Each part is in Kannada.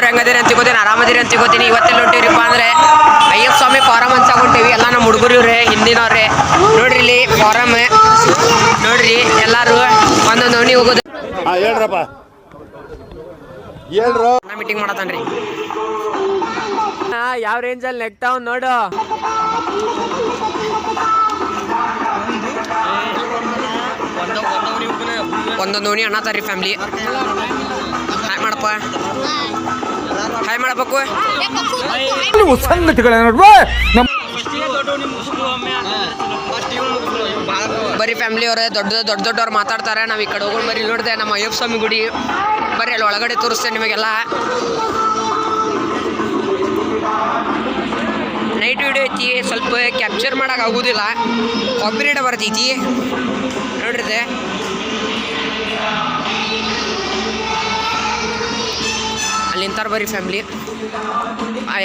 ಹೆಂಗದಿರಿ ಅಂತ ತಿಳ್ಕೊತೀನಿ, ಆರಾಮದಿರಿ ಅಂತ ತಿಳ್ಕೊತೀನಿ. ಇವತ್ತೆಲ್ಲ ಹೊಂಟಿವ್ರಿಪ್ಪ ಅಂದರೆ ಅಯ್ಯಪ್ಪ ಸ್ವಾಮಿ ಫಾರಮ್ ಅಂತ ಹೊಂಟೇವಿ. ಎಲ್ಲ ನಮ್ಮ ಹುಡುಗರು ಇವ್ರೆ, ಹಿಂದಿನವ್ರೆ. ನೋಡ್ರಿ ಇಲ್ಲಿ ಫಾರಮ್ ನೋಡ್ರಿ, ಎಲ್ಲರೂ ಒಂದೊಂದು ಓಣಿ ಹೋಗೋದು. ಹೇಳ್ರಪ್ಪ ಹೇಳ್ರು. ಮೀಟಿಂಗ್ ಮಾಡತಾನ್ರಿ. ಯಾವ ರೇಂಜಲ್ಲಿ ನೆಗ್ತಾವ್ ನೋಡು. ಒಂದೊಂದು ಓಣಿ ಅನ್ನತಾರ್ರಿ ಫ್ಯಾಮಿಲಿ. ಹಾಯ್ ಮಾಡಪ್ಪ, ಹಾಯ್ ಮಾಡಬೇಕು. ಸಂಗತಿಗಳ ಬರೀ ಫ್ಯಾಮಿಲಿ ಅವರೇ ದೊಡ್ಡವ್ರು ಮಾತಾಡ್ತಾರೆ. ನಾವು ಈ ಕಡೆ ಹೋಗೋಣ ಬರೀ. ನೋಡಿದೆ ನಮ್ಮ ಅಯ್ಯಪ್ಪ ಸ್ವಾಮಿ ಗುಡಿ, ಬರ್ರಿ ಅಲ್ಲಿ ಒಳಗಡೆ ತೋರಿಸ್ತೇನೆ ನಿಮಗೆಲ್ಲ. ನೈಟ್ ವಿಡಿಯೋ ಐತಿ, ಸ್ವಲ್ಪ ಕ್ಯಾಪ್ಚರ್ ಮಾಡೋಕೆ ಆಗೋದಿಲ್ಲ, ಕಾಪಿರೈಟ್ ಬರ್ತೈತಿ ನೋಡ್ರಿದೆ. ಅಲ್ಲಿ ನಿಂತಾರ ಬರೀ ಫ್ಯಾಮ್ಲಿ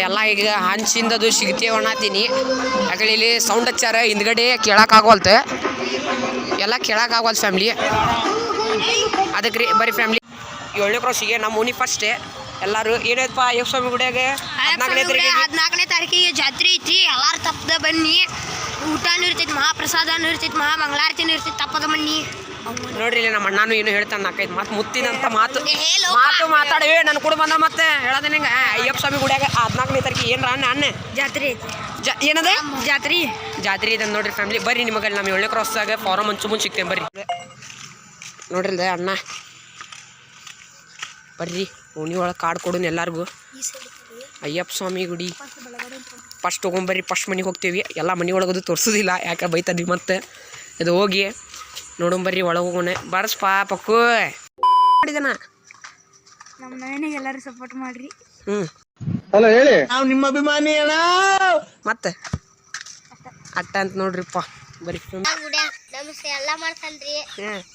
ಎಲ್ಲ. ಈಗ ಹಂಚಿಂದದು ಸಿಗ್ತೇವೆ ಅನ್ನತೀನಿ. ಯಾಕಂದ್ರೆ ಇಲ್ಲಿ ಸೌಂಡ್ ಹಚ್ಚಾರ, ಹಿಂದ್ಗಡೆ ಕೇಳೋಕ್ಕಾಗವಲ್ತೆ, ಎಲ್ಲ ಕೇಳೋಕ್ಕಾಗವಲ್ತು ಫ್ಯಾಮ್ಲಿ. ಅದಕ್ಕೆ ರೀ ಬರೀ ಫ್ಯಾಮ್ಲಿ 7ನೇ ಕ್ರಾಸಿಗೆ ನಮ್ಮ ಓಣಿ ಫಸ್ಟೇ. ಎಲ್ಲರೂ ಏನೈತಪ್ಪ ಅಯ್ಯಪ್ಪ ಸ್ವಾಮಿ ಗುಡಿಯಾಗ 14ನೇ ತಾರೀಕಿಗೆ ಜಾತ್ರೆ ಐತಿ. ಎಲ್ಲಾರು ತಪ್ಪದ ಬನ್ನಿ. ಊಟನೂ ಇರ್ತೈತಿ, ಮಹಾಪ್ರಸಾದನೂ ಇರ್ತೈತಿ, ಮಂಗಳಾರತಿನೂ ಇರ್ತೈತಿ, ತಪ್ಪದ ಬನ್ನಿ. ನೋಡ್ರಿ ಇಲ್ಲಿ ನಮ್ಮ ಅಣ್ಣನೂ ಏನು ಹೇಳ್ತಾನೆ, 4-5 ಮಾತು ಮುತ್ತಿನಂತ ಮಾತು ಮಾತಾಡವೇ ನನ್ನ ಕೂಡ ಬಂದ. ಮತ್ತೆ ಹೇಳೋದೇ ನಿಂಗೆ ಅಯ್ಯಪ್ಪ ಸ್ವಾಮಿ ಗುಡಿಯಾಗ 14ನೇ ತಾರೀಕಿಗೆ ಏನ್ರ ಅಣ್ಣ ಜಾತ್ರೆ ಐತಿ. ಏನದ ಜಾತ್ರೆ ಇದೆ ನೋಡ್ರಿ ಫ್ಯಾಮಿಲಿ. ಬರ್ರಿ ನಿಮಗೆ ನಮ್ಮ 7ನೇ ಕ್ರಾಸ್ದಾಗ ಫಾರಮ್ ಮುಂಚೆ ಸಿಗ್ತೇನೆ ಬರ್ರಿ. ನೋಡ್ರಿ ಅಣ್ಣ ಬರ್ರಿ, ಓಣಿ ಒಳಗೆ ಕಾರ್ಡ್ ಕೊಡೋಣ ಎಲ್ಲರಿಗೂ. ಅಯ್ಯಪ್ಪ ಸ್ವಾಮಿ ಗುಡಿ ಫಸ್ಟ್ ತೊಗೊಂಬರ್ರಿ. ಫಸ್ಟ್ ಮನೆಗೆ ಹೋಗ್ತೀವಿ. ಎಲ್ಲ ಮನೆ ಒಳಗದು ತೋರಿಸೋದಿಲ್ಲ, ಯಾಕೆ ಬೈತದ್ರಿ. ಮತ್ತೆ ಇದು ಹೋಗಿ ನೋಡೋಂಬರ್ರಿ, ಒಳಗೆ ಹೋಗೋಣ. ಬರ್ಸ್ಪ ಪಕ್ಕು ಮಾಡಿದನ. ನಮ್ಮ ಮನೆಗೆ ಎಲ್ಲರೂ ಸಪೋರ್ಟ್ ಮಾಡ್ರಿ. ಹಲೋ ಹೇಳಿ, ನಾವು ನಿಮ್ಮ ಅಭಿಮಾನಿ ಅಣ್ಣ. ಮತ್ತೆ ಅಟ್ಟ ಅಂತ ನೋಡ್ರಿಪ್ಪ ಬರೀ ನಮಸ್ತೆ ಎಲ್ಲ ಮಾಡ್ತಾನ್ರಿ.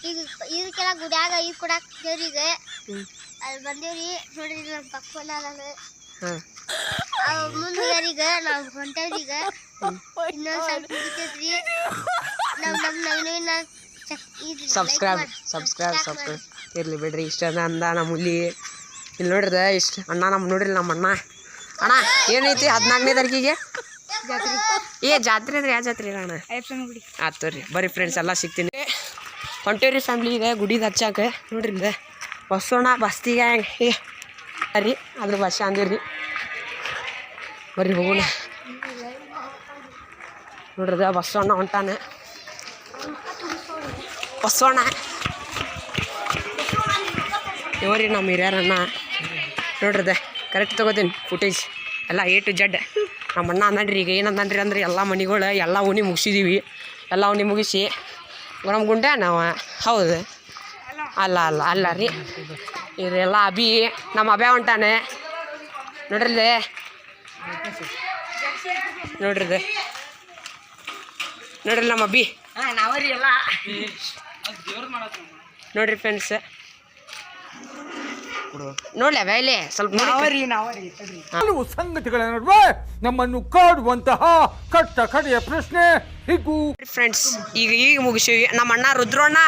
ಈಗ ಇದಕ್ಕೆಲ್ಲ ಗುಡಿಯಾಗ ಈಗ ಕೊಡಾಕ್ ದೇವ್ರಿಗೆ ಅಲ್ಲಿ ಬಂದೇವ್ರಿ. ನೋಡ್ರಿ ನಮ್ಮ ಪಕ್ಕನ ಮುಂದಿಗ ನಾವು ಹೊಂಟೇವ್ರೀಗ. ಇನ್ನೊಂದು ಸ್ವಲ್ಪ ಮುಗಿತೈತ್ರಿ. ಸಬ್ಸ್ಕ್ರೈಬ್ ಇರ್ಲಿ ಬಿಡ್ರಿ. ಇಷ್ಟ ಅಂದ ನಮ್ಮ ಹುಲಿ ಇಲ್ಲಿ ನೋಡ್ರಿದೆ. ಇಷ್ಟ ಅಣ್ಣ ನಮ್ಮ ನೋಡ್ರಿ ನಮ್ಮ ಅಣ್ಣ ಏನೈತಿ 14ನೇ ತಾರೀಕಿಗೆ ಜಾತ್ರೆ ಅಂದ್ರೆ ಯಾವ ಜಾತ್ರೆ ಅಣ್ಣ? ಆಯ್ತು ರೀ ಬರ್ರಿ ಫ್ರೆಂಡ್ಸ್, ಎಲ್ಲ ಸಿಗ್ತೀನಿ. ಹೊಂಟೇವ್ರಿ ಫ್ಯಾಮ್ಲಿ. ಇದೆ ಗುಡಿದ ಹಚ್ಚಾಕ ನೋಡ್ರಿ ಇದೆ ಬಸ್ಸೋಣ ಬಸ್ತಿಗೆ ರೀ, ಅದ್ರ ಬಸ್ ಅಂದಿರ್ರಿ. ಬರ್ರಿ ಹೋಗೋಣ. ನೋಡ್ರಿದೆ ಬಸ್ಸೋಣ ಹೊಂಟಾನೆ. ಬಸ್ಸೋಣ ಇವರಿ ನಮ್ಮ ಹಿರಿಯರಣ್ಣ. ನೋಡ್ರಿದೆ ಕರೆಕ್ಟ್ ತೊಗೋತೀನಿ ಫುಟೇಜ್ ಎಲ್ಲ A to Z. ನಮ್ಮ ಅಣ್ಣ ಅಂದ್ರಿ ಈಗ ಏನಂದ್ರಿ ಅಂದ್ರೆ ಎಲ್ಲ ಮನೆಗಳು ಎಲ್ಲ ಓಣಿ ಮುಗಿಸಿದ್ದೀವಿ. ಎಲ್ಲ ಓಣಿ ಮುಗಿಸಿ ನಮ್ಮ ಗುಂಡೆ ನಾವು ಹೌದು ಅಲ್ಲ ರೀ. ಇವರೆಲ್ಲ ಅಭಿ ನಮ್ಮ ಅಭ್ಯ ಹೊಂಟಾನೆ ನೋಡ್ರಿದೆ. ನೋಡ್ರಿ ನಮ್ಮ ಅಭಿ ನೋಡ್ರಿ ಫ್ರೆಂಡ್ಸ್. ನೋಡ್ಲಿ ಇಲ್ಲಿ ಸ್ವಲ್ಪ ಸಂಗತಿಗಳ ನಡುವೆ ನಮ್ಮನ್ನು ಕಾಡುವಂತಹ ಕಟ್ಟ ಕಡೆಯ ಪ್ರಶ್ನೆ ಹೀಗೂ ಫ್ರೆಂಡ್ಸ್. ಈಗ ಮುಗಿಸಿವಿ. ನಮ್ಮ ಅಣ್ಣ ರುದ್ರಣ್ಣ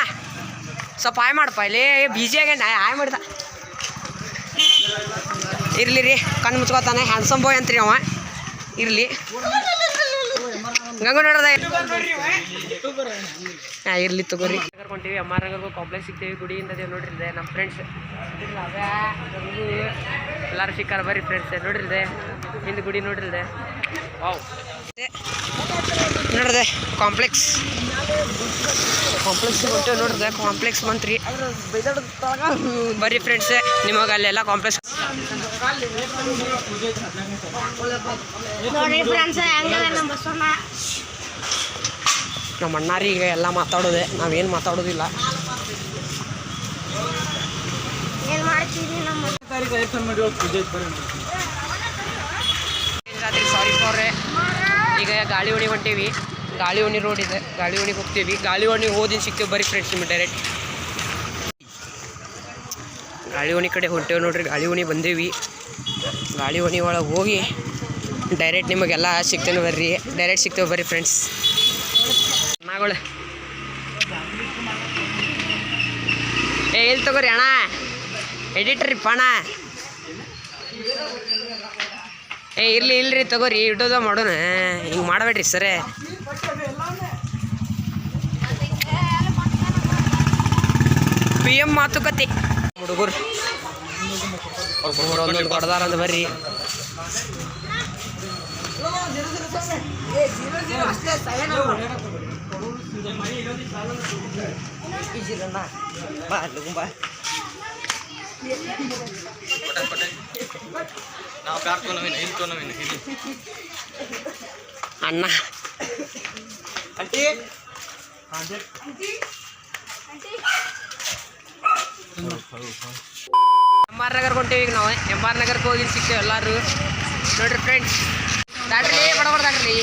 ಸ್ವಲ್ಪ ಹಾಯ್ ಮಾಡಪ್ಪ. ಇಲ್ಲಿ ಬಿಜಿ ಆಗ್ಯಾನ, ಹಾಯ್ ಮಾಡ್ದ. ಇರ್ಲಿ ರೀ, ಕಣ್ಣು ಮುಚ್ಕೋತಾನೆ. ಹ್ಯಾಂಡ್ಸಮ್ ಬಾಯ್ ಅಂತ್ರಿ ಅವ. ಇರಲಿ ಗಂಗ ನೋಡ್ದ. ಇರ್ಲಿ ತಗೋರಿ. ಕರ್ಕೊಂತೀವಿ ಅಮ್ಮಾರಂಗೂ ಕಾಂಪ್ಲೆಕ್ಸ್ ಸಿಗ್ತೀವಿ. ಗುಡಿಯಿಂದ ನೋಡ್ರಿದೆ ನಮ್ಮ ಫ್ರೆಂಡ್ಸ್ ಎಲ್ಲರೂ ಸಿಕ್ಕಾರ ಬರ್ರಿ ಫ್ರೆಂಡ್ಸ್. ನೋಡ್ರಿದೆ ಹಿಂದೆ ಗುಡಿ ನೋಡ್ರಿದೆ. ವಾವ್ ನೋಡ್ದೆ ಕಾಂಪ್ಲೆಕ್ಸ್ ಹೊಂಟೇವೆ. ನೋಡ್ದೆ ಕಾಂಪ್ಲೆಕ್ಸ್ ಮಂತ್ರಿ ಬರ್ರಿ ಫ್ರೆಂಡ್ಸ್. ನಿಮಗೆ ಅಲ್ಲೆಲ್ಲ ಕಾಂಪ್ಲೆಕ್ಸ್ ನಮ್ಮ ಅಣ್ಣಾರಿಗೆ ಎಲ್ಲ ಮಾತಾಡೋದೆ, ನಾವೇನು ಮಾತಾಡೋದಿಲ್ಲ. ಸಾರಿ ಫಾರ್ರೆ. ಈಗ ಗಾಳಿ ಓಣಿ ಹೊಂಟೇವಿ. ಗಾಳಿ ಓಣಿ ರೋಡ್ ಇದೆ, ಗಾಳಿ ಓಣಿಗೆ ಹೋಗ್ತೀವಿ. ಗಾಳಿ ಓಣಿಗೆ ಹೋದಿನ ಸಿಗ್ತೀವಿ ಬರ್ರಿ ಫ್ರೆಂಡ್ಸ್. ನಿಮಗೆ ಡೈರೆಕ್ಟ್ ಗಾಳಿ ಓಣಿ ಕಡೆ ಹೊಂಟೇವಿ ನೋಡ್ರಿ. ಗಾಳಿ ಓಣಿ ಬಂದೇವಿ. ಗಾಳಿ ಓಣಿ ಒಳಗೆ ಹೋಗಿ ಡೈರೆಕ್ಟ್ ನಿಮಗೆಲ್ಲ ಸಿಗ್ತೇನೆ ಬರ್ರಿ. ಡೈರೆಕ್ಟ್ ಸಿಗ್ತೇವೆ ಬರ್ರಿ ಫ್ರೆಂಡ್ಸ್. ನಾಗಳು ಎಲ್ಲಿ ತಗೋರಿ ಅಣ್ಣ ಎಡಿಟರ್ ಅಣ್ಣ. ಏ ಇಲ್ರಿ ತಗೋರಿ ಇಡೋದ ಮಾಡೋಣ ಹಿಂಗೆ ಮಾಡಬೇಡ್ರಿ ಸರೇ PM ಮಾತುಕತೆ ಹುಡುಗರು ಒಂದೊಂದು ಕೊಡದಾರ ಅಂತ ಬರ್ರಿ ಅಣ್ಣ MR ನಗರ್ ಹೊಂಟೇವಿ ಈಗ ನಾವು MR ನಗರ್ಗೆ ಹೋಗಿ ಸಿಗ್ತೇವೆ ಎಲ್ಲರೂ ನೋಡ್ರಿ ಫ್ರೆಂಡ್ಸ್ ದಾಟ್ರಿ ಬಡಬಡ್ದಾಡ್ರಿ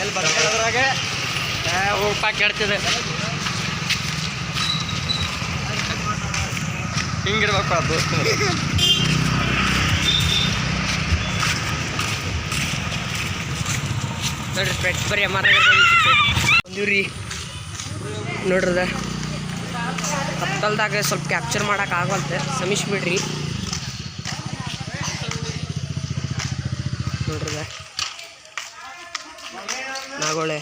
ಎಲ್ಲಿ ಬರೋದ್ರಾಗೆ ಹೋಗಪ್ಪ ಕೇಳ್ತಿದೆ ಹಿಂಗಿರ್ಬೇಕು ದೋಸ್ತ ನೋಡ್ರಿ ಫ್ರೆಂಡ್ಸ್ ಬರ್ರಿ MR ನಗರ್ಗೆ ಹೋಗಿ ಸಿಗ್ತೇವೆ ಬಂದೀವ್ರಿ ನೋಡ್ರದ ಕತ್ತಲ್ದಾಗ ಸ್ವಲ್ಪ ಕ್ಯಾಪ್ಚರ್ ಮಾಡಕ್ಕೆ ಆಗಲ್ತೆ ಸಮಿಸ್ಬಿಡ್ರಿ ನೋಡ್ರದ ನಾಗೋಳೆ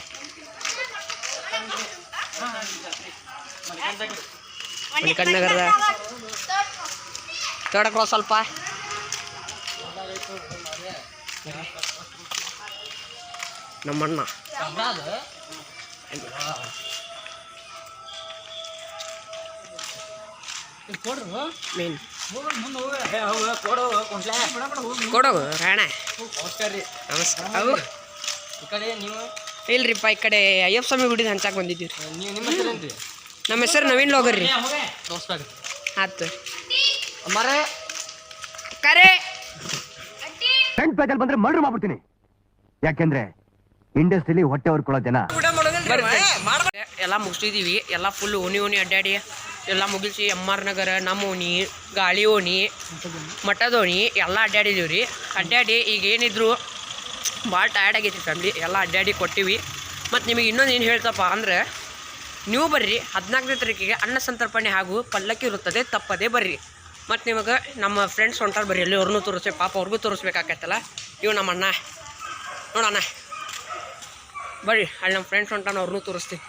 ಮಣಿಕಂಠನಗರದ ತೋಡಕ್ರೋ ಸ್ವಲ್ಪ ನಮ್ಮಣ್ಣ ಮೇನ್ ಕೊಡೋಗು ರಾಣ ನಮಸ್ಕಾರ ಅವು ಇಲ್ರಿಪ್ಪ ಈ ಕಡೆ ಅಯ್ಯಪ್ಪ ಸ್ವಾಮಿ ಗುಡಿದ ಹಂಚಾಕ್ ಬಂದಿದ್ದೀವಿ ನಮ್ಮ ಹೆಸರು ನವೀನ್ ಲೋಗರ್ ರೀ ಆಯ್ತು ಮರೆ ಕರೆ ಬಂದ್ರೆ ಮರ್ಡರ್ ಮಾಡ್ಬಿಡ್ತೀನಿ ಯಾಕೆಂದ್ರೆ ಇಂಡಸ್ಟ್ರಿಲಿ ಹೊಟ್ಟೆ ಹೊರ್ಕೊಳ್ಳೋ ಜನ ಎಲ್ಲ ಮುಗಿಸಿದೀವಿ ಎಲ್ಲ ಫುಲ್ ಓಣಿ ಅಡ್ಡಾಡಿ ಎಲ್ಲ ಮುಗಿಸಿ MR ನಗರ ನಮ್ಮ ಓಣಿ ಗಾಳಿ ಓಣಿ ಮಠದ ಓಣಿ ಎಲ್ಲ ಅಡ್ಡಾಡಿದೀವಿ ರೀ ಅಡ್ಡಾಡಿ ಈಗ ಏನಿದ್ರು ಭಾಳ ಟಯರ್ಡ್ ಆಗೈತಿ ಫ್ಯಾಮ್ಲಿ ಎಲ್ಲ ಅಡ್ಡಾಡಿ ಕೊಟ್ಟಿವಿ ಮತ್ತು ನಿಮಗೆ ಇನ್ನೊಂದು ಏನು ಹೇಳ್ತಪ್ಪ ಅಂದರೆ ನೀವು ಬರ್ರಿ 14ನೇ ತಾರೀಕಿಗೆ ಅನ್ನ ಸಂತರ್ಪಣೆ ಹಾಗೂ ಪಲ್ಲಕ್ಕಿ ಇರುತ್ತದೆ ತಪ್ಪದೇ ಬರ್ರಿ ಮತ್ತು ನಿಮಗೆ ನಮ್ಮ ಫ್ರೆಂಡ್ಸ್ ಹೊಂಟಾರ ಬರ್ರಿ ಅಲ್ಲಿ ಅವ್ರನ್ನೂ ತೋರಿಸ್ಬೇಕು ಪಾಪ ಅವ್ರಿಗೂ ತೋರಿಸ್ಬೇಕಾಕೈತಲ್ಲ ಇವು ನಮ್ಮ ಅಣ್ಣ ನೋಡಣ್ಣ ಬರ್ರಿ ಅಲ್ಲಿ ನಮ್ಮ ಫ್ರೆಂಡ್ಸ್ ಹೊಂಟಾನ ಅವ್ರನ್ನೂ ತೋರಿಸ್ತೀನಿ